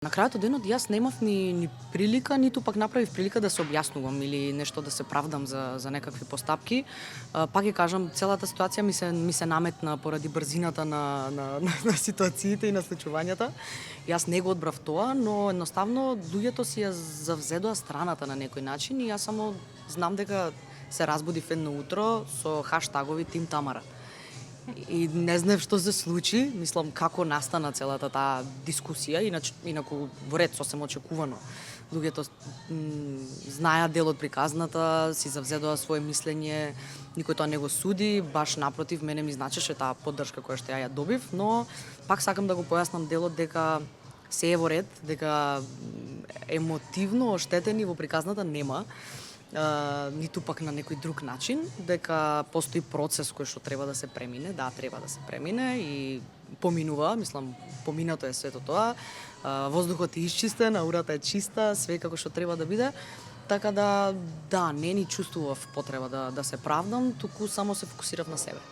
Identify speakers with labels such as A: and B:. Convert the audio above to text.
A: На крајот од денот јас немав ни прилика, ниту пак направив прилика да се објаснувам или нешто да се правдам за некакви постапки. Пак ќе кажам, целата ситуација ми се наметна поради брзината на ситуациите и на случувањата. Јас не го одбрав тоа, но едноставно луѓето си ја завзедоа страната на некој начин и јас само знам дека се разбудив едно утро со хаштагови Тим Тамара. И не знаев што се случи, мислам како настана целата таа дискусија, инаку во ред сосем очекувано. Луѓето знаеа дел од приказната, си завзедоа свое мислење, никој тоа не го суди, баш напротив, мене ми значеше таа поддршка која што ја добив, но пак сакам да го појаснам делот дека се е во ред, дека емотивно оштетени во приказната нема. Ниту пак на некој друг начин, дека постои процес кој што треба да се премине, да, треба да се премине и поминува, мислам, поминато е сето тоа. Воздухот е исчистен, аурата е чиста, све како што треба да биде. Така да, не ни чувствував потреба да се правдам, туку само се фокусирав на себе.